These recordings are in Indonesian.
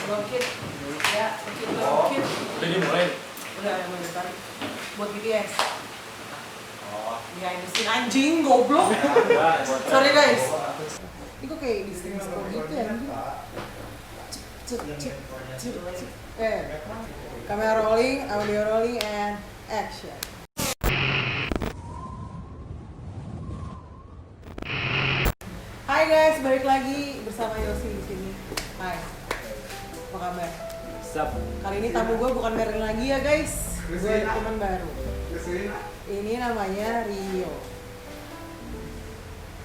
Bangkit. Ya, bangkit. Udah dimulai? Udah mulai depan. Buat BTS. Oh. Ya, ini sih anjing, goblok. Sorry guys. Ini kok kayak disco gitu ya anjing. Kamera rolling, audio rolling, and action. Hai guys, balik lagi bersama Yosi di sini. Hai, apa kabar? Sup. Kali ini tamu gue bukan Merin lagi ya guys, gue teman baru. Ini namanya Rio.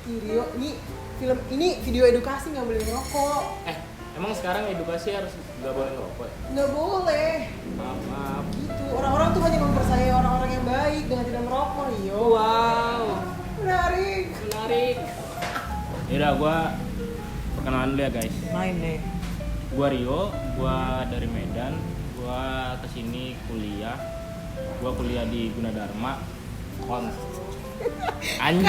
Rio, ini video edukasi nggak boleh ngerokok. Emang sekarang edukasi harus nggak boleh ngerokok ya? Nggak boleh. Maaf. Gitu, orang-orang tuh hanya mempercayai orang-orang yang baik dengan tidak merokok. Rio. Wow. Menarik. Yaudah, gue perkenalan dulu ya guys. Main deh. Gue Rio, gue dari Medan. Gue kesini kuliah. Gue kuliah di Gunadarma. Anjing.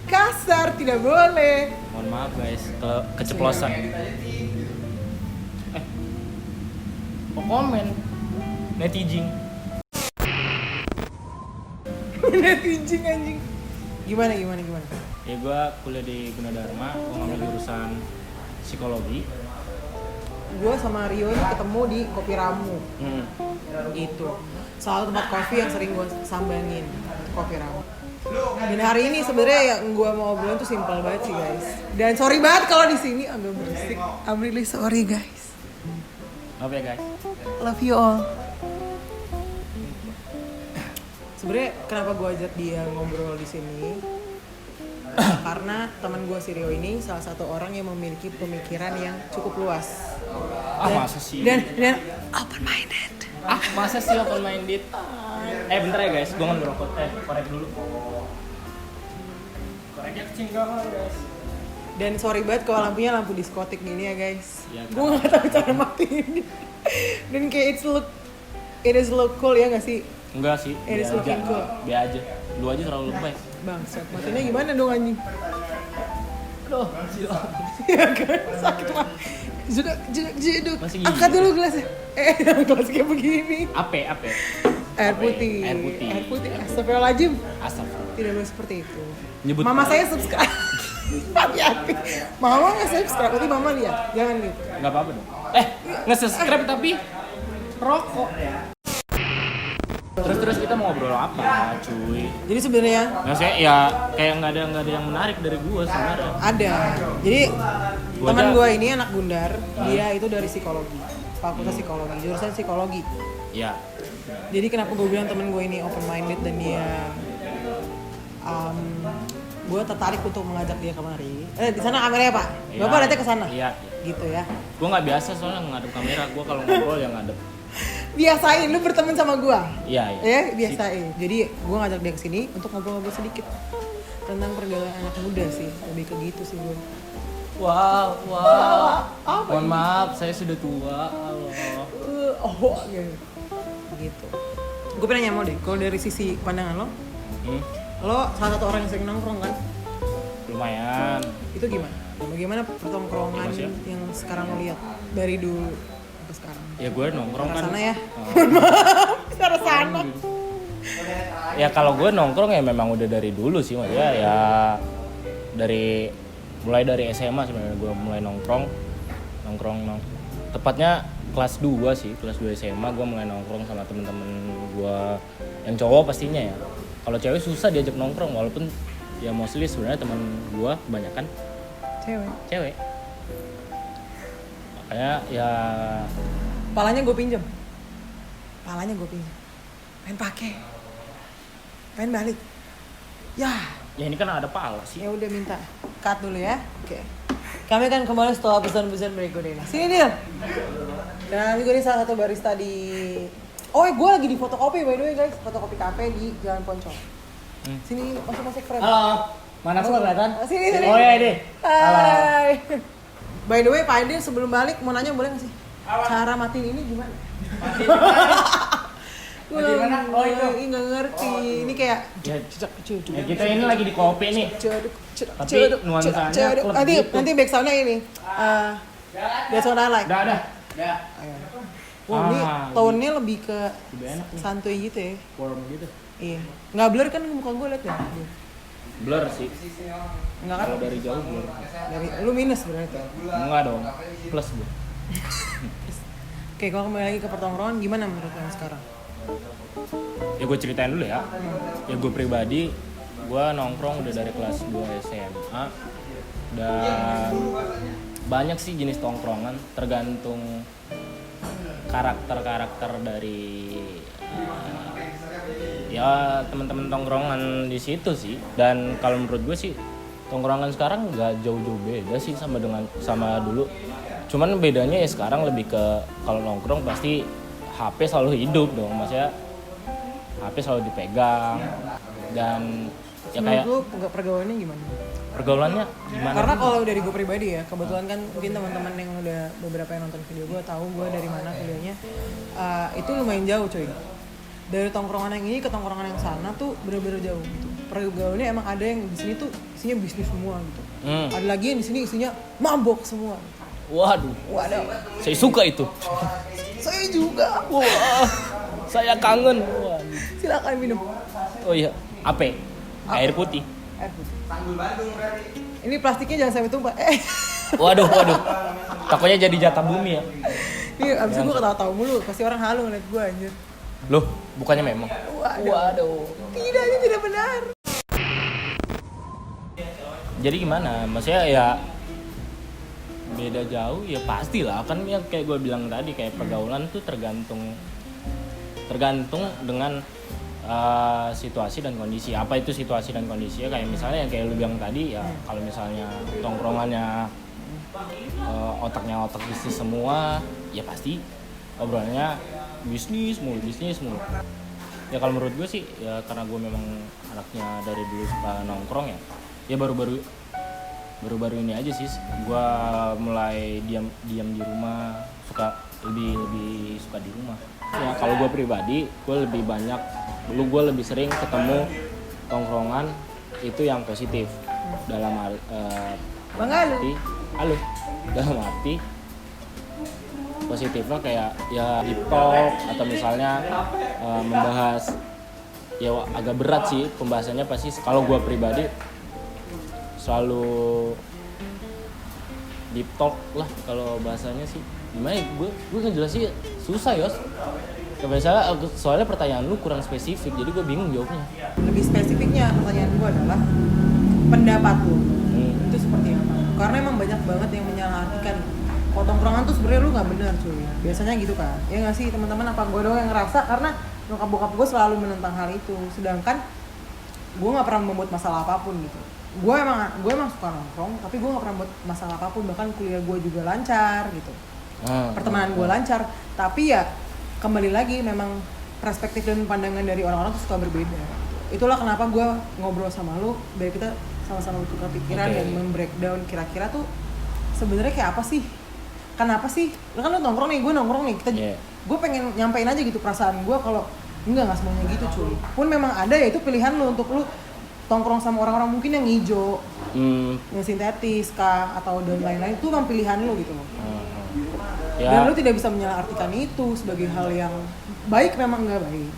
Kasar, tidak boleh. Mohon maaf guys, keceplosan. Kok komen? Netizen. Netizen anjing. Gimana? Ya gue kuliah di Gunadarma, gue ngambil jurusan psikologi. Gue sama Rio ini ketemu di Kopi Ramu. Itu salah satu tempat kopi yang sering gue sambangin, Kopi Ramu. Dan hari ini sebenarnya yang gue mau obrolin tuh simpel banget sih guys. Dan sorry banget kalau di sini agak berisik. I'm really sorry guys. Maaf ya guys. Love you all. Sebenarnya kenapa gue ajak dia ngobrol di sini? Karena teman gue si Rio ini salah satu orang yang memiliki pemikiran yang cukup luas. Masa sih? Dan open minded. Masa sih open minded? Bentar ya guys, gue ngambil rokok. Korek dulu. Koreknya kecil banget guys. Dan sorry banget kalau lampunya lampu diskotik gini ya guys. Ya, gue nggak tahu cara matiin. Dan kayak it is look cool ya nggak sih? Enggak sih. It is looking cool. Biar aja. Lu aja terlalu lebay. Bangsat, matinya gimana dong anjing? Aduh, Ya kan, sakit mah. Sudah. Masih gini. Angkat dulu gelasnya. Gelas kayak begini. Ape. Air putih. Astagfirullahaladzim. Astagfirullah. Tidak boleh seperti itu. Nyebut Mama apa? saya subscribe. Hati-hati. Mama nggak subscribe, berarti mama lihat. Jangan gitu. Enggak apa-apa dong. Nge-subscribe tapi rokok. Terus kita mau ngobrol apa, cuy? Jadi sebenarnya Maksudnya ya kayak nggak ada yang menarik dari gua sebenarnya. ada. Jadi Gua teman aja- gue ini anak Gundar, dia itu dari psikologi, fakultas psikologi, jurusan psikologi. Ya. Jadi kenapa gue bilang temen gue ini open minded dan dia, gue tertarik untuk mengajak dia kemari. Di sana kameranya pak, bapak datang ke sana. Iya. Gitu ya. Gua nggak biasa soalnya ngadep kamera. Gua kalau ngobrol ya ngadep. Biasain lu berteman sama gue. Iya. Ya biasain. Jadi gue ngajak dia kesini untuk ngobrol-ngobrol sedikit tentang pergaulan anak muda sih, lebih ke gitu sih gue. Wow. Apa Mohon ini? maaf, saya sudah tua. Allah. Gitu. Gue pengen nanya mau deh, kalau dari sisi pandangan lo, lo salah satu orang yang sering nongkrong kan? Lumayan. Itu gimana? Bagaimana pertongkrongan Iya, yang sekarang lo lihat dari dulu sampai sekarang? Ya gue nongkrong Ke kan. sana ya? Oh. Secara sana. Ya kalau gue nongkrong ya memang udah dari dulu sih, maksudnya ya mulai dari SMA sebenarnya gue mulai nongkrong. Tepatnya kelas 2 sih, kelas 2 SMA gue mulai nongkrong sama temen-temen gue yang cowok pastinya ya. Kalau cewek susah diajak nongkrong, walaupun ya mostly sebenarnya temen gue kebanyakan cewek. Makanya ya Palanya gue pinjem. Pengen pakai. Pengen balik. Ya ini kan ada pala sih. udah minta. Cut dulu ya. Oke. Kami akan kembali setelah pesan-pesan berikut ini. Sini Dil. Dan gue ini salah satu barista di. Gue lagi di fotokopi by the way guys. Fotokopi cafe di Jalan Poncol. Sini masuk frame. Halo, mana sih kelihatan? Sini. Oh ya ini. Hai. By the way Pak Aidil sebelum balik mau nanya boleh nggak sih? Cara matiin ini gimana? Matiin mana? Oh itu. Nggak ngerti. Ini kayak. Ya, kita ini lagi di kopi nih. Tapi nuansanya klub gitu. Nanti back soundnya ini. That's what I like. Udah. Ayo. Ini tone-nya lebih ke Lebih enak nih. santuy gitu ya. Warm gitu. Iya. Nggak blur kan muka gue liat ya? Blur sih. Nggak kan? Kalau dari jauh blur. Dari lu minus berarti. Enggak dong. Plus gue. Oke, kalau kembali lagi ke pertongkrongan, gimana menurut kalian sekarang? Ya gue ceritain dulu ya. Ya gue pribadi, gue nongkrong udah dari kelas 2 SMA. Dan banyak sih jenis tongkrongan, tergantung karakter dari ya teman-teman tongkrongan di situ sih. Dan kalau menurut gue sih tongkrongan sekarang nggak jauh-jauh beda sih sama dulu. Cuman bedanya ya sekarang lebih ke kalau nongkrong pasti HP selalu hidup dong, maksudnya HP selalu dipegang dan ya kayak menurut lu pergaulannya gimana? pergaulannya gimana? Karena kalau dari gue pribadi ya, kebetulan kan mungkin teman-teman yang udah beberapa yang nonton video gue tahu gue dari mana kuliahnya, itu lumayan jauh coy. Dari tongkrongan yang ini ke tongkrongan yang sana tuh bener-bener jauh gitu. Pergaulannya emang ada yang di sini tuh isinya bisnis semua gitu. Ada lagi yang di sini isinya mabok semua. Waduh, saya suka itu. Saya juga. Wah, saya kangen. Wah. Silakan minum. Oh iya, apa? Air putih. Air putih. Ini plastiknya jangan sampai tumpah. Waduh. Takutnya jadi jatah bumi ya. Iya, abis itu gue ketawa-tawa mulu. Pasti orang halu ngeliat gue anjir. Loh, bukannya memang? Waduh. Tidak, ini tidak benar. Jadi gimana? Maksudnya ya beda jauh ya pastilah kan ya kayak gue bilang tadi kayak pergaulan tuh tergantung dengan situasi dan kondisi. Apa itu situasi dan kondisi ya kayak misalnya yang kayak lu bilang tadi ya kalau misalnya tongkrongannya otaknya otak bisnis semua ya pasti obrolannya bisnis mulu. Ya kalau menurut gue sih ya karena gue memang anaknya dari dulu suka nongkrong ya baru-baru ini aja sih gue mulai diam di rumah, lebih suka di rumah. Ya kalau gue pribadi gue lebih sering ketemu tongkrongan itu yang positif dalam arti positifnya kayak ya deep talk atau misalnya membahas ya agak berat sih pembahasannya pasti kalau gue pribadi selalu deep talk lah kalau bahasanya sih gimana ya gue ngejelasin susah Yos kebiasaan soalnya pertanyaan lu kurang spesifik jadi gue bingung jawabnya. Lebih spesifiknya pertanyaan gue adalah pendapat lu itu seperti apa karena emang banyak banget yang menyalahartikan kalau tongkrongan tuh sebenarnya lu nggak benar cuy biasanya gitu kan ya nggak sih teman-teman apa gue doang yang ngerasa karena nyokap bokap gue selalu menentang hal itu sedangkan gue nggak pernah membuat masalah apapun gitu. Gue emang suka nongkrong tapi gue nggak pernah buat masalah apapun bahkan kuliah gue juga lancar gitu pertemanan gue lancar tapi ya kembali lagi memang perspektif dan pandangan dari orang-orang tuh suka berbeda itulah kenapa gue ngobrol sama lu biar kita sama-sama bertukar pikiran dan membreakdown kira-kira tuh sebenarnya kayak apa sih kenapa sih lu kan lu nongkrong nih gue nongkrong nih gue pengen nyampein aja gitu perasaan gue kalau nggak semuanya gitu cuy pun memang ada ya itu pilihan lu untuk lu tongkrong sama orang-orang mungkin yang hijau, yang sintetis kah atau dan lain-lain itu memang pilihan lo gitu loh. Ya. Dan lo tidak bisa menyalahartikan itu sebagai hal yang baik memang nggak baik.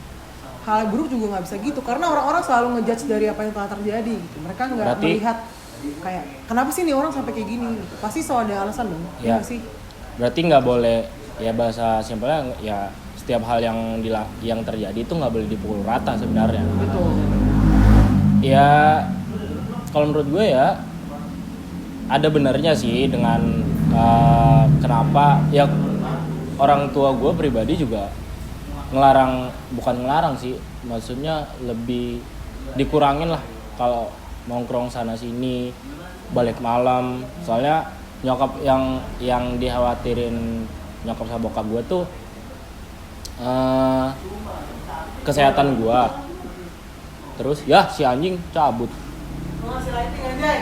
Hal buruk juga nggak bisa gitu karena orang-orang selalu ngejudge dari apa yang telah terjadi gitu. Mereka nggak melihat kayak kenapa sih nih orang sampai kayak gini? Gitu. Pasti selalu ada alasan dong. Ya sih. Berarti nggak boleh ya bahasa simpelnya ya setiap hal yang terjadi itu nggak boleh dipukul rata sebenarnya. Betul. Ya kalau menurut gue ya ada benarnya sih dengan kenapa ya orang tua gue pribadi juga bukan ngelarang sih maksudnya lebih dikurangin lah kalau nongkrong sana sini balik malam soalnya nyokap yang dikhawatirin nyokap sama bokap gue tuh kesehatan gue. Terus ya si anjing cabut.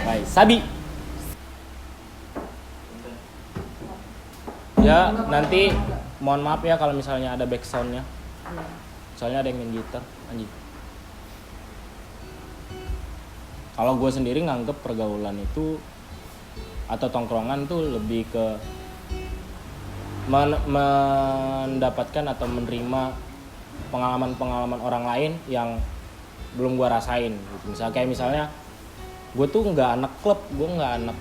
Baik, sabi. Ya nanti mohon maaf ya kalau misalnya ada back sound-nya. Soalnya ada yang main gitar, anjing. Kalau gue sendiri nganggep pergaulan itu atau tongkrongan tuh lebih ke mendapatkan atau menerima pengalaman-pengalaman orang lain yang belum gue rasain gitu. Misalnya gue tuh nggak anak klub, gue nggak anak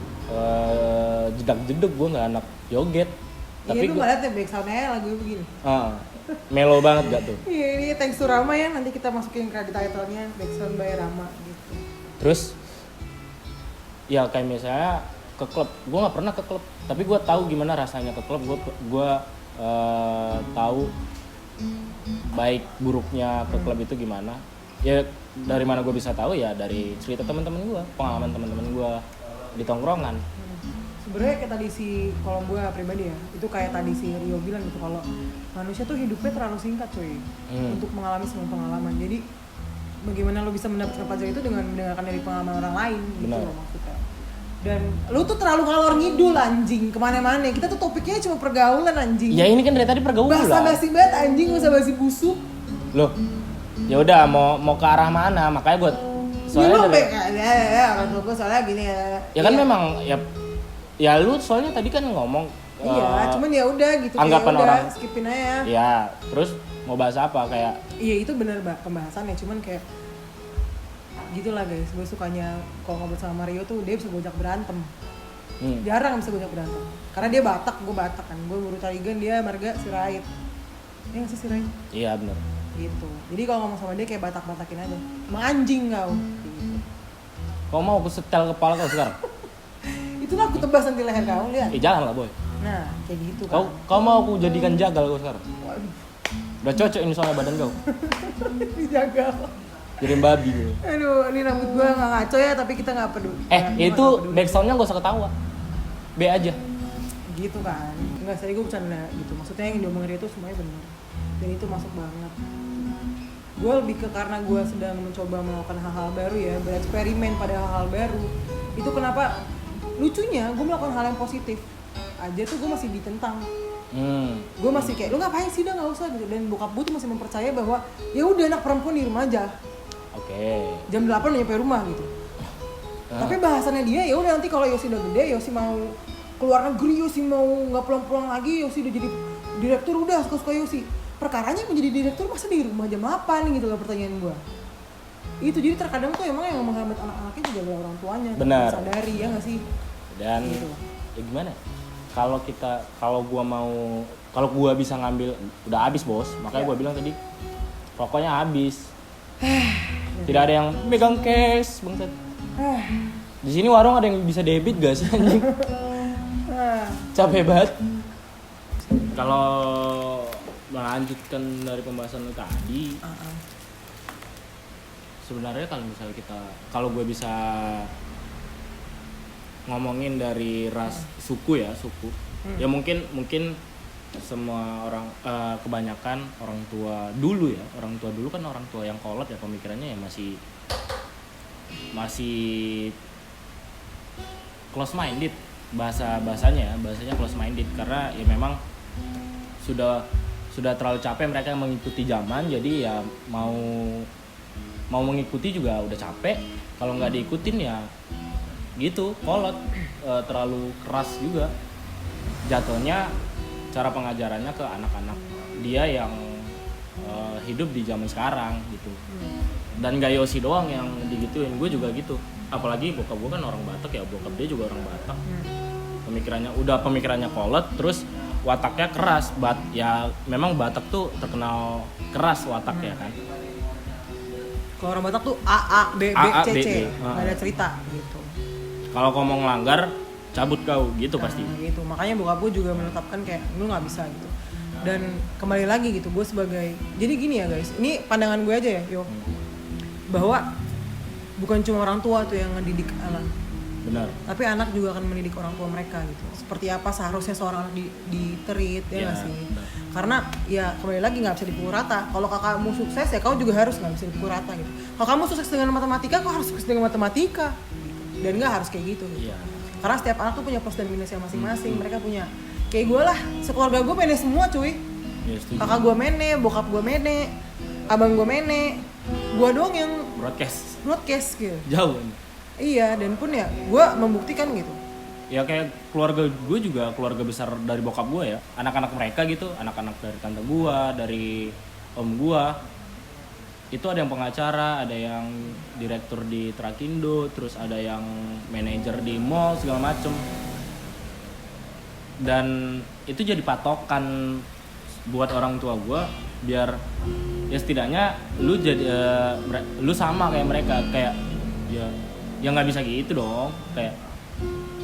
jedak-jeduk, gue nggak anak joget. Tapi gue ngeliat ya backsoundnya lagu begini. Melo banget gak tuh? Iya, ini thanks to Rama ya, nanti kita masukin kredit title-nya backsound by Rama gitu. Terus ya kayak misalnya ke klub, gue nggak pernah ke klub, tapi gue tahu gimana rasanya ke klub. Gue tahu baik buruknya ke klub itu gimana. Ya dari mana gue bisa tahu ya dari cerita teman-teman gue, pengalaman teman-teman gue di tongkrongan. Sebenarnya kayak tadi kalau gue pribadi ya, itu kayak tadi si Rio bilang gitu, kalau manusia tuh hidupnya terlalu singkat cuy untuk mengalami semua pengalaman. Jadi bagaimana lo bisa mendapatkan pelajaran itu dengan mendengarkan dari pengalaman orang lain gitu loh maksudnya. Dan lo tuh terlalu ngalor ngidul anjing kemana-mana. Kita tuh topiknya cuma pergaulan anjing. Ya ini kan dari tadi pergaulan. Basa-basi banget anjing, basa-basi busuk. Loh, ya udah mau ke arah mana? Makanya gue soalnya orang tua gue soalnya gini ya. Ya kan memang ya lu soalnya tadi kan ngomong. Iya, cuman ya udah gitu. Anggapan udah, orang. Skipin aja. Ya, terus mau bahas apa kayak? Iya itu bener pembahasannya, cuman kayak gitulah guys. Gue sukanya kalau ngobrol sama Mario tuh dia bisa gojak berantem. Jarang bisa gojak berantem. Karena dia Batak, gue Batak kan. Gue Buru Tarigan, dia Marga Sirait. Iya nggak sih Sirait? Iya bener. Gitu. Jadi kalau ngomong sama dia kayak Batak-batakin aja. Emang anjing kau. Gitu. Kau mau aku setel kepala kau sekarang? Itulah aku tebas nanti leher kau, lihat. Jangan lah boy. Nah kayak gitu kan. Kau mau aku jadikan jagal kau sekarang? Waduh. Udah cocok ini soalnya badan kau. Jagal. Jadi babi gitu. Aduh, ini rambut gua nggak ngaco ya, tapi kita nggak peduli. Itu backsoundnya gak usah ketawa. B aja. Gitu kan. Enggak, saya gue bercanda gitu. Maksudnya yang diomongin dia itu semuanya benar. Dan itu masuk banget. Gue lebih ke karena gue sedang mencoba melakukan hal-hal baru ya, bereksperimen pada hal-hal baru. Itu kenapa lucunya gue melakukan hal yang positif aja tuh gue masih ditentang. Gue masih kayak, lu ngapain sih, udah nggak usah gitu. Dan bokap gue tuh masih mempercaya bahwa ya udah anak perempuan di rumah aja. Oke. Jam 8 udah nyampe rumah gitu. Tapi bahasannya dia ya udah nanti kalau Yosi udah gede, Yosi mau keluar negeri, Yosi mau nggak pulang-pulang lagi, Yosi udah jadi direktur, udah suka-suka Yosi. Perkaranya menjadi direktur masa di rumah jam 8 gitu loh pertanyaan gue. Itu jadi terkadang tuh emang yang menghambat anak-anaknya juga adalah orang tuanya. Benar. Sadari ya nggak sih? Dan gitu. Ya gimana? Kalau gua bisa ngambil, udah habis bos. Makanya gua bilang tadi rokoknya habis. Tidak ada yang megang cash bangsat. Di sini warung ada yang bisa debit gak sih anjing? Capek banget. Kalau melanjutkan dari pembahasan lu tadi, sebenarnya kalau gue bisa ngomongin dari ras suku, ya mungkin semua orang, kebanyakan orang tua dulu kan orang tua yang kolot ya, pemikirannya ya masih close minded, bahasanya close minded, karena ya memang sudah terlalu capek mereka mengikuti zaman. Jadi ya mau mengikuti juga udah capek, kalau nggak diikutin ya gitu, kolot, terlalu keras juga jatuhnya cara pengajarannya ke anak-anak dia yang hidup di zaman sekarang gitu. Dan gak Yosi doang yang digituin, gue juga gitu. Apalagi bokap gue kan orang Batak ya, bokap dia juga orang Batak. Pemikirannya kolot, terus wataknya keras. Ya memang Batak tuh terkenal keras wataknya kan. Kalau orang Batak tuh A, B, C, nggak ada cerita gitu. Kalau ngomong langgar, cabut kau gitu pasti. Gitu. Makanya bokap gue juga menetapkan kayak lu nggak bisa gitu. Dan kembali lagi gitu, gue sebagai, jadi gini ya guys, ini pandangan gue aja ya, yo, bahwa bukan cuma orang tua tuh yang ngedidik anak. Benar. Tapi anak juga akan mendidik orang tua mereka gitu. Seperti apa seharusnya seorang anak diterit ya nggak sih? Benar. Karena ya kembali lagi nggak bisa dipukul rata. Kalau kakakmu sukses ya kau juga harus, nggak bisa dipukul rata gitu. Kalau kamu sukses dengan matematika, kau harus sukses dengan matematika. Dan nggak harus kayak gitu. Iya. Karena setiap anak tuh punya plus dan minusnya masing-masing. Mereka punya, kayak gue lah, sekeluarga gue mene semua cuy. Ya, kakak gue mene, bokap gue mene, abang gue mene, gue doang yang broadcast gitu. jauh. Iya, dan pun ya gue membuktikan gitu. ya kayak keluarga gue juga keluarga besar dari bokap gue ya, anak-anak mereka gitu, anak-anak dari tante gue, dari om gue, itu ada yang pengacara, ada yang direktur di Trakindo, terus ada yang manajer di mall segala macem. Dan itu jadi patokan buat orang tua gue biar ya setidaknya lu jadi lu sama kayak mereka, kayak ya nggak bisa gitu dong, kayak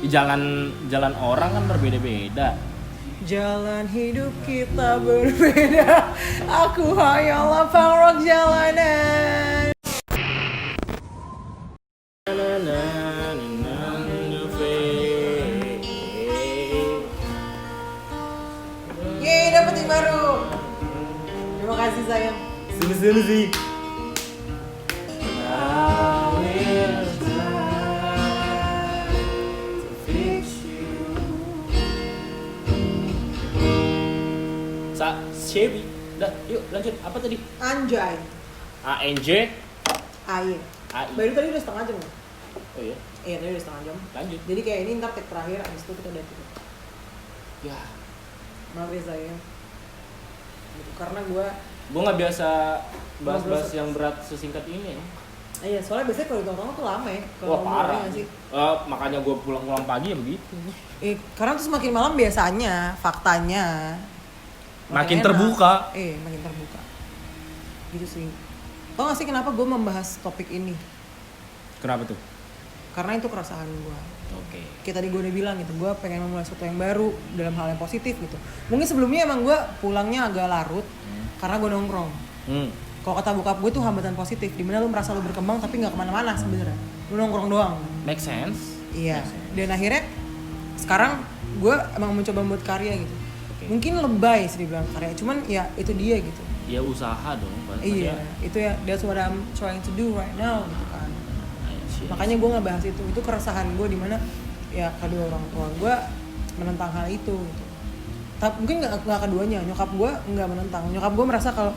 jalan orang kan berbeda-beda. Jalan hidup kita berbeda. Aku hanyalah pangrok jalanan. Yeay, dapet yang baru. Terima kasih sayang. Sini sih. Chevy. Dah, yuk lanjut. Apa tadi? Anjay. ANJ. AI. AI. Baru tadi udah setengah jam kan? Oh iya. Iya, tadi udah setengah jam. Lanjut. Jadi kayak ini ntar take terakhir, abis itu kita udah tutup. Ya. Maaf ya sayang. Gitu, karena gue nggak biasa bahas-bahas yang berat sesingkat ini ya. Iya, soalnya biasanya kalau di tongkrongan tuh lama ya. Wah parah sih. Makanya gue pulang pagi ya begitu. Karena tuh semakin malam biasanya faktanya makin enak. Terbuka. Makin terbuka. Gitu sih. Tau gak sih kenapa gue membahas topik ini? Kenapa tuh? Karena itu keresahan gue. Oke. Kayak tadi gue udah bilang gitu, gue pengen memulai sesuatu yang baru dalam hal yang positif gitu. Mungkin sebelumnya emang gue pulangnya agak larut karena gue nongkrong. Kalau kata bokap gue tuh hambatan positif, dimana lu merasa lu berkembang tapi nggak kemana-mana sebenarnya. Lu nongkrong doang. Make sense. Iya. Dan akhirnya sekarang gue emang mencoba membuat karya gitu. Mungkin lebay sih dibilang karya, cuman ya itu dia gitu. Ya usaha dong. Iya, itu ya that's what I'm trying to do right now gitu kan. Makanya gue ngebahas itu keresahan gue dimana ya kedua orang tua gue menentang hal itu gitu. Tapi mungkin nggak keduanya, nyokap gue nggak menentang. Nyokap gue merasa kalau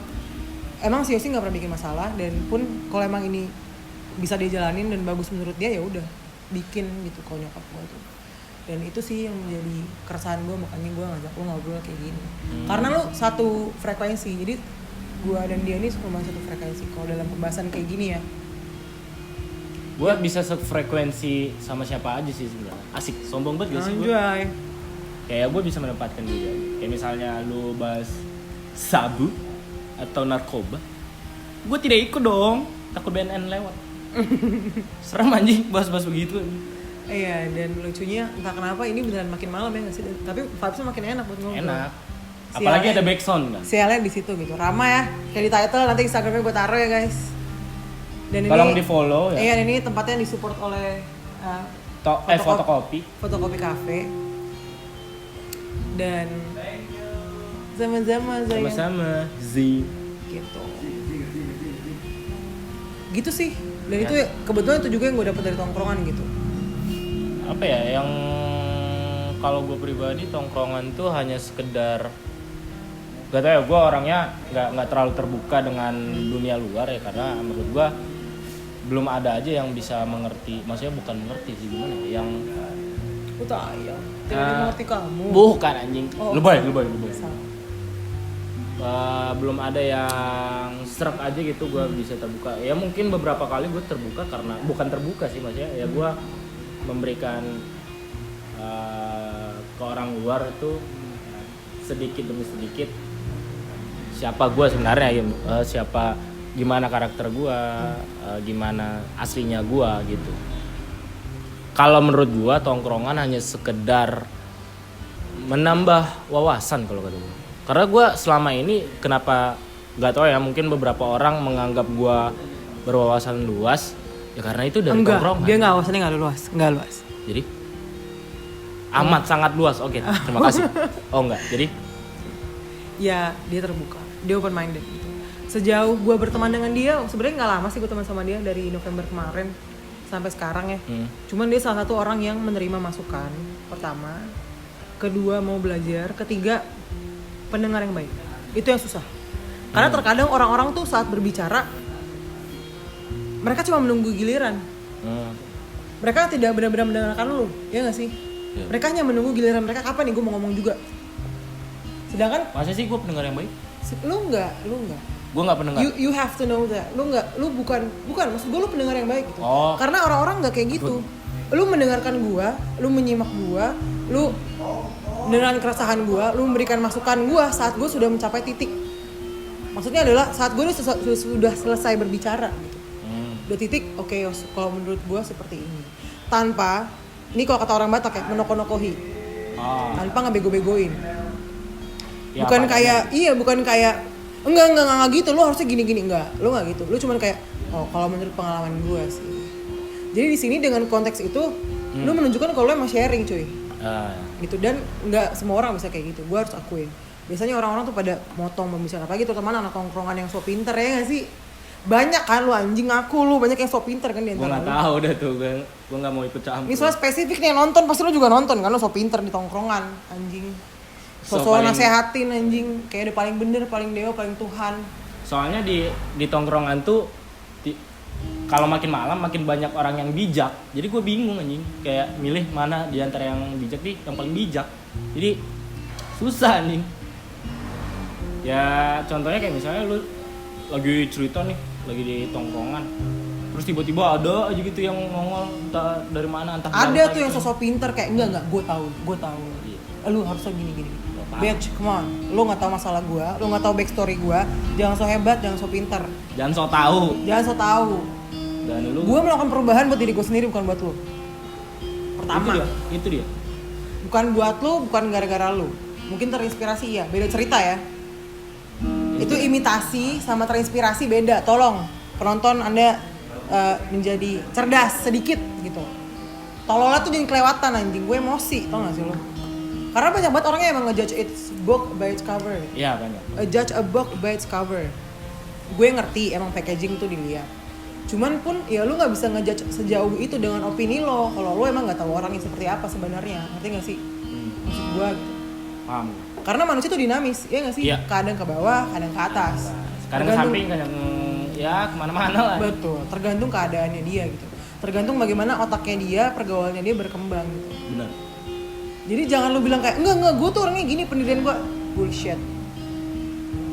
emang si Yosi nggak pernah bikin masalah, dan pun kalau emang ini bisa dia jalanin dan bagus menurut dia ya udah bikin gitu kalau nyokap gue tuh. Dan itu sih yang menjadi keresahan gue, makanya gue ngajak lo ngobrol kayak gini. Karena lo satu frekuensi, jadi gue dan dia ini lumayan satu frekuensi kalau dalam pembahasan kayak gini ya. Gue bisa sefrekuensi sama siapa aja sih sebenarnya. Asik, sombong banget gak sih gue? Anjay. Kayak gue bisa menempatkan juga. Kayak misalnya lu bahas sabu atau narkoba, gue tidak ikut dong, takut BNN lewat. Serem anjing bahas-bahas begitu. Iya, dan lucunya entah kenapa ini beneran makin malam ya nggak sih? Tapi vibesnya makin enak buat ngobrol. Enak. Apalagi ada backsound kan. Sialnya di situ gitu. Rama ya. Kayak di title nanti Instagramnya gue taruh ya guys. Dan tolong ini, di follow ya. Iya, dan ini tempatnya disupport oleh fotokopi. Fotokopi Cafe. Dan sama-sama sayang. Sama-sama Z. Gitu. Gitu sih. Dan itu kebetulan itu juga yang gue dapet dari tongkrongan gitu. Apa ya, yang kalau gue pribadi tongkrongan tuh hanya sekedar, gak tau ya, gue orangnya nggak terlalu terbuka dengan dunia luar ya, karena menurut gue belum ada aja yang bisa mengerti, maksudnya bukan mengerti sih, gimana ya, yang tidak mengerti kamu. Bukan anjing, lebay. Belum ada yang serak aja gitu gue bisa terbuka. Ya mungkin beberapa kali gue terbuka karena bukan terbuka sih, maksudnya ya gue memberikan ke orang luar itu sedikit demi sedikit siapa gue sebenarnya, siapa, gimana karakter gue, gimana aslinya gue gitu. Kalau menurut gue tongkrongan hanya sekedar menambah wawasan kalau kata gue. Karena gue selama ini kenapa nggak tahu ya, mungkin beberapa orang menganggap gue berwawasan luas ya karena itu dari tongkrongan. Dia nggak wawasannya nggak luas. Jadi amat sangat luas. Oke, terima kasih. Oh enggak, jadi ya dia terbuka, dia open minded gitu. Sejauh gue berteman dengan dia, sebenarnya nggak lama sih gue teman sama dia, dari November kemarin sampai sekarang ya. Cuman dia salah satu orang yang menerima masukan pertama, kedua mau belajar, ketiga pendengar yang baik. Itu yang susah. Karena terkadang orang-orang tuh saat berbicara mereka cuma menunggu giliran. Mereka tidak benar-benar mendengarkan lu, ya nggak sih? Mereka hanya menunggu giliran mereka kapan nih gue mau ngomong juga. Sedangkan masa sih gue pendengar yang baik? lu enggak. Gue nggak pendengar. You have to know that. Lu bukan maksud gue lu pendengar yang baik gitu. Oh. Karena orang-orang nggak kayak gitu. Lu mendengarkan gua, lu menyimak gua, lu mendengarkan keresahan gua, lu memberikan masukan gua saat gua sudah mencapai titik. Maksudnya adalah saat gua sudah selesai berbicara gitu. Udah titik, oke, kalau menurut gua seperti ini. Tanpa, ini kalau kata orang Batak ya, menoko-nokohi. Tanpa ngebego-begoin. Ya, bukan kayak enggak gitu, lu harusnya gini-gini, enggak. Lu enggak gitu. Lu cuman kayak, oh kalau menurut pengalaman gua sih. Jadi di sini dengan konteks itu, lu menunjukkan kalau lu emang sharing cuy. Gitu, dan nggak semua orang bisa kayak gitu, gue harus akuin. Biasanya orang-orang tuh pada motong pembicaraan, apalagi terutama anak tongkrongan yang so pinter ya nggak sih? Banyak kan lu anjing, aku lu banyak yang so pinter kan di antara lu. Gue nggak tahu dah tuh, gue nggak mau ikut campur. Ini soal spesifik nih, nonton pasti lu juga nonton kan, lu so pinter di tongkrongan anjing. Soal nasehatin anjing, kayak ada paling bener, paling dewa, paling Tuhan. Soalnya di tongkrongan tuh kalau makin malam makin banyak orang yang bijak, jadi gue bingung anjing, kayak milih mana di antara yang bijak nih yang paling bijak, jadi susah anjing. Ya contohnya kayak misalnya lu lagi cerita nih, lagi di tongkrongan, terus tiba-tiba ada aja gitu yang nongol entah dari mana, entah ada tuh yang sosok pinter kayak enggak gue tahu lu harusnya gini bitch, come on, lu nggak tahu masalah gue, lu nggak tahu backstory gue, jangan so hebat, jangan so pinter, jangan so tahu. Dan lu, gue melakukan perubahan buat diri gue sendiri, bukan buat lu. Pertama itu dia bukan buat lu, bukan gara-gara lu. Mungkin terinspirasi ya, beda cerita ya. Itu imitasi sama terinspirasi beda. Tolong penonton Anda menjadi cerdas sedikit gitu. Tolonglah tuh jangan kelewatan anjing, gue emosi, tau gak sih lo? Karena banyak banget orangnya emang ngejudge its book by its cover. Iya banyak. Judge a book by its cover. Gue ngerti emang packaging tuh dilihat. Cuman pun ya lu nggak bisa ngejudge sejauh itu dengan opini lo. Kalau lo emang nggak tahu orangnya seperti apa sebenarnya, ngerti nggak sih? Maksud gue gitu. Paham. Karena manusia tuh dinamis, ya nggak sih? Iya. Kadang ke bawah, kadang ke atas. Kadang ke samping, kadang ya kemana-mana lah. Betul, tergantung keadaannya dia gitu. Tergantung bagaimana otaknya dia, pergaulannya dia berkembang gitu. Benar. Jadi jangan lu bilang kayak enggak gue tuh orangnya gini, pendirian gue bullshit.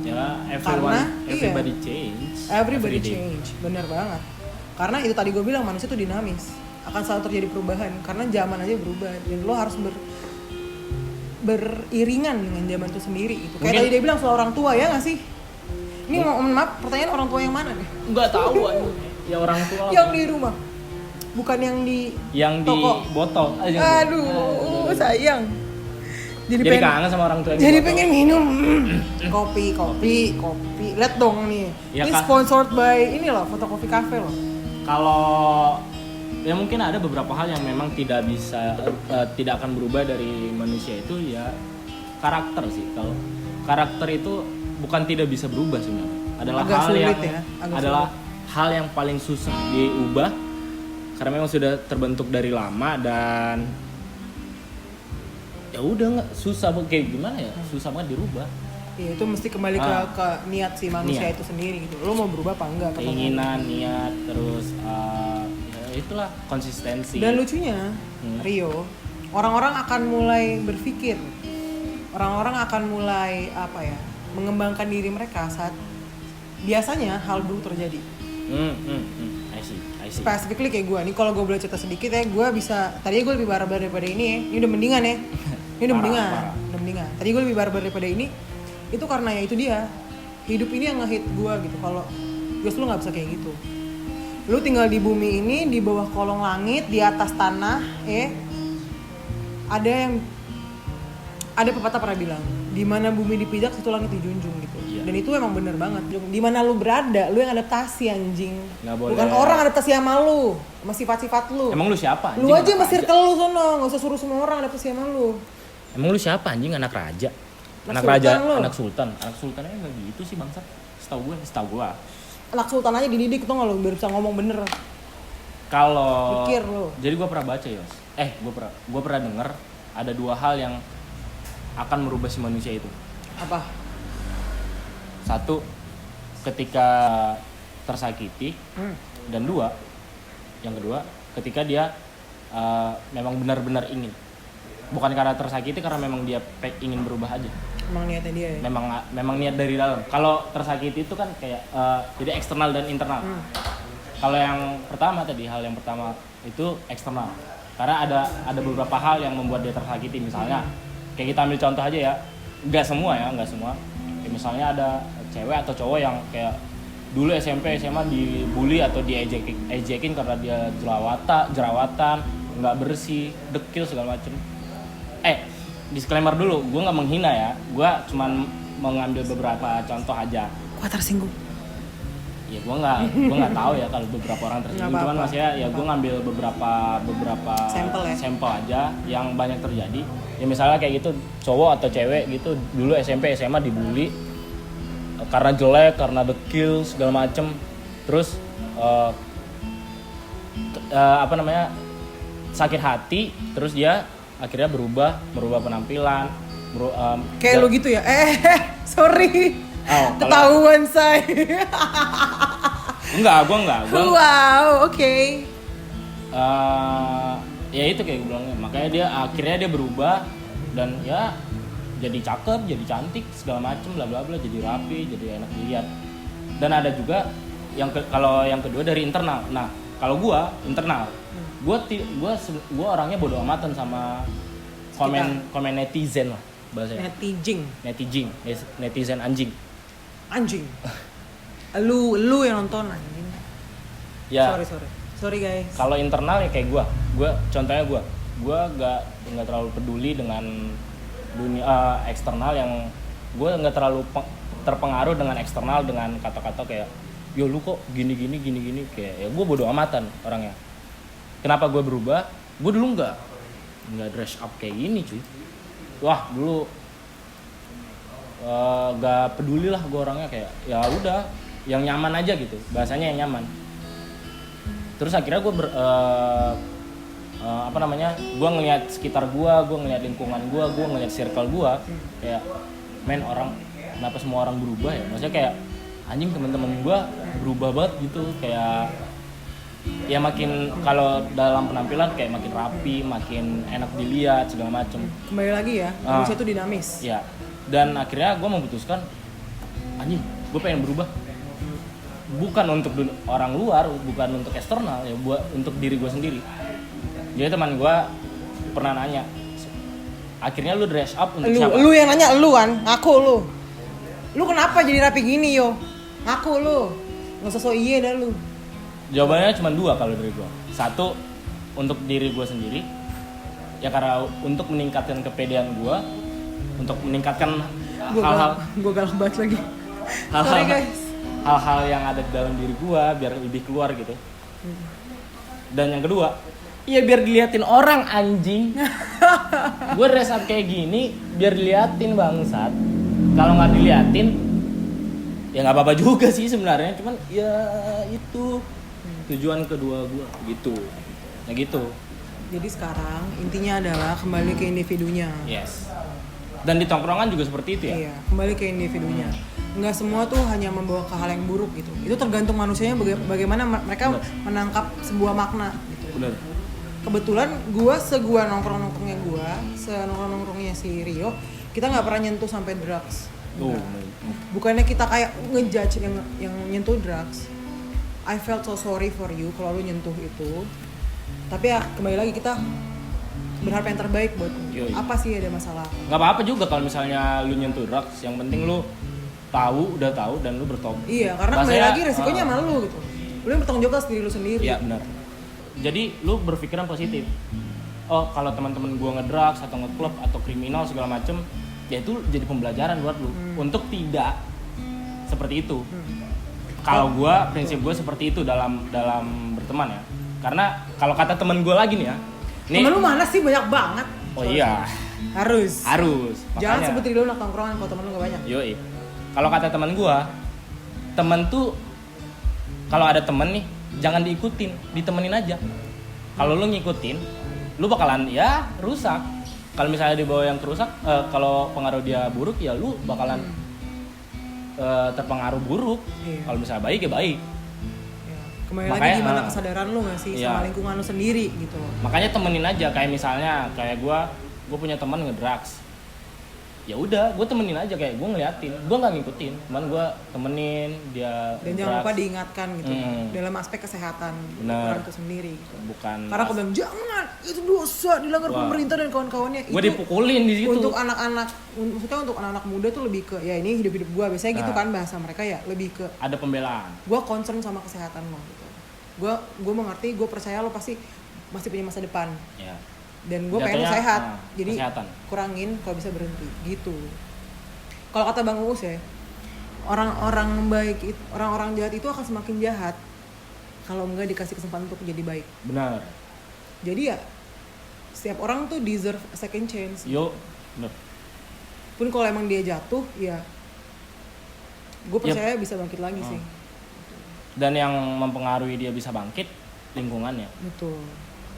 Ya, everybody change. Everybody change, benar banget. Karena itu tadi gue bilang manusia tuh dinamis, akan selalu terjadi perubahan karena zaman aja berubah dan lo harus beriringan dengan zaman itu sendiri gitu. Kayak tadi dia bilang soal orang tua ya nggak sih? Ini mohon maaf, pertanyaan orang tua yang mana nih? Nggak tahu ya orang tua. Yang di rumah, bukan yang di toko. Di botol. Aduh, sayang. Jadi kangen sama orang tua. Jadi pengen minum kopi. Lihat dong nih. Ya, ini sponsored by ini loh, Fotokopi Cafe loh. Kalau ya mungkin ada beberapa hal yang memang tidak akan berubah dari manusia itu ya karakter sih. Kalau karakter itu bukan tidak bisa berubah sebenarnya. Adalah hal yang paling susah diubah karena memang sudah terbentuk dari lama dan ya udah nggak susah kayak gimana ya, susah banget dirubah. Iya, itu mesti kembali ke niat si manusia itu sendiri gitu. Lo mau berubah apa enggak? Keinginan, niat, terus ya itulah konsistensi. Dan lucunya Rio, orang-orang akan mulai berpikir, orang-orang akan mulai mengembangkan diri mereka saat biasanya hal buruk terjadi. I see. Specifically kayak gue nih, kalau gue boleh cerita sedikit ya, gue bisa, tadinya gue lebih barbar daripada ini ya, ini udah mendingan ya, ini udah mendingan. Tadi gue lebih barbar daripada ini, itu karena ya itu dia, hidup ini yang nge-hit gue gitu. Kalau guys, lu nggak bisa kayak gitu, lu tinggal di bumi ini, di bawah kolong langit, di atas tanah, ada pepatah pernah bilang, di mana bumi dipijak situ langit dijunjung gitu. Iya. Dan itu emang bener banget. Di mana lu berada, lu yang adaptasi anjing. Bukan orang adaptasi sama lu, sama sifat-sifat lu. Emang lu siapa anjing? Lu aja sama circle lu sono, enggak usah suruh semua orang adaptasi sama lu. Emang lu siapa anjing? Anak raja. Anak raja, anak sultan. Anak sultannya enggak gitu sih bangsat. Setahu gua. Anak sultan aja dididik tuh enggak lu biar bisa ngomong bener. Kalau pikir lu. Jadi gua pernah baca, Yos. Gua pernah denger ada dua hal yang akan merubah si manusia itu. Apa? Satu, ketika tersakiti, dan yang kedua, ketika dia memang benar-benar ingin. bukan karena tersakiti, karena memang dia ingin berubah aja. Emang niatnya dia ya? Memang niat dari dalam. Kalau tersakiti itu kan kayak jadi eksternal dan internal. Kalau yang pertama tadi, hal yang pertama itu eksternal. Karena ada beberapa hal yang membuat dia tersakiti. Misalnya kayak kita ambil contoh aja ya, nggak semua. Kayak misalnya ada cewek atau cowok yang kayak dulu SMP SMA dibully atau diejekin karena dia jerawatan, nggak bersih, dekil segala macem. Disclaimer dulu, gue nggak menghina ya, gue cuman mengambil beberapa contoh aja. Gua tersinggung. Ya gue nggak tahu ya kalau beberapa orang tersinggung, cuman maksudnya ya gue ngambil beberapa sampel aja yang banyak terjadi. Ya misalnya kayak gitu, cowok atau cewek gitu dulu SMP SMA dibully karena jelek, karena dekil segala macem, terus sakit hati, terus dia akhirnya merubah penampilan, kayak lo gitu ya? Sorry. Ketahuan saya. Enggak, gua wow, oke. Ya itu kayak gue bilangnya, makanya dia akhirnya dia berubah dan ya jadi cakep, jadi cantik segala macem, bla bla bla, jadi rapi, jadi enak dilihat. Dan ada juga kalau yang kedua dari internal. Nah kalau gue internal, gue orangnya bodo amatan sama komen netizen lah bahasanya. Netizen anjing. Lu yang nonton anjing. Ya. Sorry guys. Kalau internal ya kayak gue contohnya gue nggak terlalu peduli dengan dunia eksternal, yang gue nggak terlalu terpengaruh dengan eksternal, dengan kata-kata kayak yo lu kok gini kayak ya gue bodo amatan orangnya. Kenapa gue berubah? Gue dulu nggak dress up kayak gini cuy. Wah dulu nggak peduli lah gue orangnya, kayak ya udah yang nyaman aja gitu, bahasanya yang nyaman. Terus akhirnya gue gue ngelihat sekitar gue ngelihat lingkungan gue ngelihat circle gue, kayak orang kenapa semua orang berubah ya, maksudnya kayak anjing teman-teman gue berubah banget gitu, kayak ya makin kalau dalam penampilan kayak makin rapi, makin enak dilihat segala macem. Kembali lagi ya, manusia itu dinamis ya. Dan akhirnya gue memutuskan anjing gue pengen berubah, bukan untuk orang luar, bukan untuk eksternal ya, buat untuk diri gue sendiri. Jadi teman gue pernah nanya, akhirnya lu dress up untuk siapa? Lu yang nanya, lu kan? Ngaku lu kenapa jadi rapi gini yo? Ngaku lu, nggak usah so iye dah lu. Jawabannya cuma 2 kalau dari gue. 1 untuk diri gue sendiri, ya karena untuk meningkatkan kepedean gue, untuk meningkatkan hal-hal. Gue galak banget lagi. Sorry guys. Hal-hal yang ada di dalam diri gue biar lebih keluar gitu. Dan yang kedua, ya biar diliatin orang anjing. Gue dress up kayak gini biar diliatin bangsat. Kalau nggak diliatin, ya nggak apa-apa juga sih sebenarnya. Cuman ya itu tujuan kedua gue gitu. Ya gitu. Jadi sekarang intinya adalah kembali ke individunya. Yes. Dan di tongkrongan juga seperti itu ya. Iya, kembali ke individunya. Nggak semua tuh hanya membawa ke hal yang buruk gitu. Itu tergantung manusianya bagaimana mereka menangkap sebuah makna gitu. Benar. Kebetulan gua nongkrongnya si Rio, kita nggak pernah nyentuh sampai drugs. Bukannya kita kayak ngejudge yang nyentuh drugs. I felt so sorry for you kalau lu nyentuh itu. Tapi ya kembali lagi kita berharap yang terbaik buat lu. Apa sih ada masalah? Nggak apa-apa juga kalau misalnya lu nyentuh drugs, yang penting lu udah tahu dan lu bertobat. Iya, karena kembali lagi resikonya sama lu gitu. Lu yang bertanggung jawab atas diri lu sendiri. Iya, benar. Jadi lu berpikiran positif. Oh, kalau teman-teman gua ngedrugs atau ngeklub atau kriminal segala macem, ya itu jadi pembelajaran buat lu untuk tidak seperti itu. Kalau gua, prinsip gua seperti itu dalam berteman ya. Karena kalau kata teman gua lagi nih ya. Temen lu mana sih, banyak banget. Oh iya. Harus. Jangan sebut diri lu anak tongkrongan kalau temen lu gak banyak. Yoi. Kalau kata teman gua, temen tuh kalau ada temen nih jangan diikutin, ditemenin aja. Kalau lu ngikutin, lu bakalan ya rusak. Kalau misalnya dibawa yang kerusak, kalau pengaruh dia buruk ya lu bakalan terpengaruh buruk. Iya. Kalau misalnya baik ya baik. Kembali lagi gimana kesadaran lu gak sih sama lingkungan lu sendiri gitu. Makanya temenin aja, kayak misalnya kayak gue gue punya teman ngedrugs, ya udah gue temenin aja, kayak gue ngeliatin, gue nggak ngikutin, cuman gue temenin dia. Dan jangan lupa diingatkan gitu dalam aspek kesehatan orang itu sendiri gitu. Bukan karena aku bilang jangan, itu dosa, dilanggar pemerintah dan kawan-kawannya. Gue dipukulin di situ. Untuk anak-anak, maksudnya untuk anak-anak muda tuh lebih ke ya ini hidup gue biasanya gitu kan bahasa mereka ya, lebih ke ada pembelaan. Gue concern sama kesehatan lo gitu. Gue mengerti, gue percaya lo pasti masih punya masa depan. Ya. Dan gue pengen lo sehat, jadi kesehatan. kurangin kalau bisa berhenti gitu. Kalau kata Bang Uus ya, orang-orang baik, orang-orang jahat itu akan semakin jahat kalau enggak dikasih kesempatan untuk jadi baik. Benar. Jadi ya setiap orang tuh deserve a second chance. Yo, benar. Pun kalau emang dia jatuh, ya gue percaya bisa bangkit lagi sih. Dan yang mempengaruhi dia bisa bangkit, lingkungannya. Betul.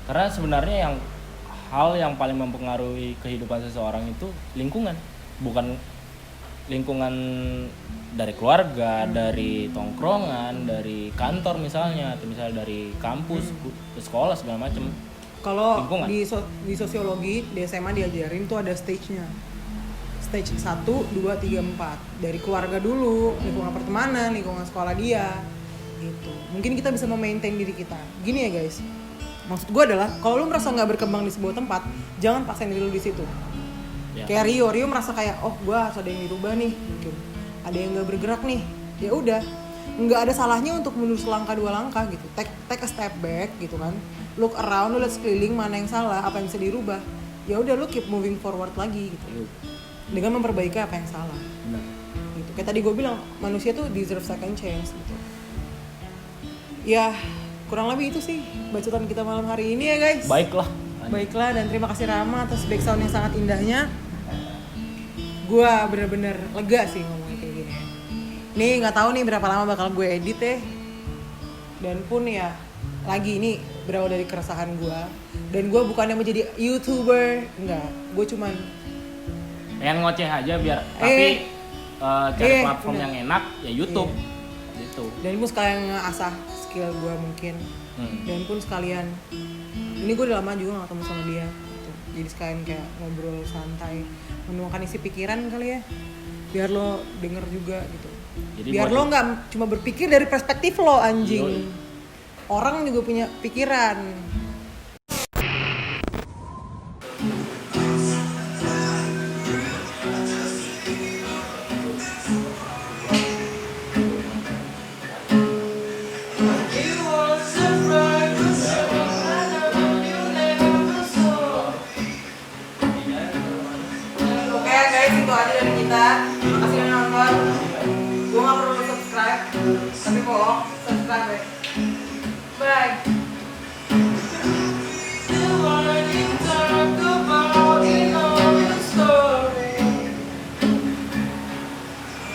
Karena sebenarnya hal yang paling mempengaruhi kehidupan seseorang itu lingkungan, bukan lingkungan dari keluarga, dari tongkrongan, dari kantor misalnya, atau misalnya dari kampus, sekolah segala macem. Kalau di sosiologi di SMA diajarin tuh ada stage-nya. Stage 1, 2, 3, 4. Dari keluarga dulu, lingkungan pertemanan, lingkungan sekolah dia gitu. Mungkin kita bisa memaintain diri kita. Gini ya guys, maksud gue adalah kalau lu merasa nggak berkembang di sebuah tempat, jangan paksain diri lu di situ. Ya. Kayak Rio merasa kayak gue harus ada yang dirubah nih, gitu. Ada yang nggak bergerak nih, ya udah, nggak ada salahnya untuk mundur selangkah 2 langkah gitu. Take a step back gitu kan, look around, lu lihat sekeliling mana yang salah, apa yang bisa dirubah. Ya udah lu keep moving forward lagi gitu, dengan memperbaiki apa yang salah. Benar. Gitu. Kayak tadi gue bilang manusia tuh deserve second chance gitu. Ya kurang lebih itu sih bacotan kita malam hari ini ya guys. Baiklah, dan terima kasih Rama atas background yang sangat indahnya. Gua bener-bener lega sih ngomongnya kayak gini. Nih nggak tahu nih berapa lama bakal gue edit ya. Dan pun ya lagi ini berawal dari keresahan gue. Dan gue bukannya menjadi YouTuber, enggak. Gue cuman pengen ngoceh aja biar tapi cari platform yang enak ya YouTube. Gitu. Dan pun sekalian ngasah skill gue mungkin. Dan pun sekalian ini gue udah lama juga gak ketemu sama dia gitu. Jadi sekalian kayak ngobrol santai, menuangkan isi pikiran kali ya, biar lo denger juga gitu. Jadi biar lo gak cuma berpikir dari perspektif lo anjing. Orang juga punya pikiran. Itu aja dari kita. Makasih udah nonton. Gue gak perlu subscribe, tapi kok subscribe ya.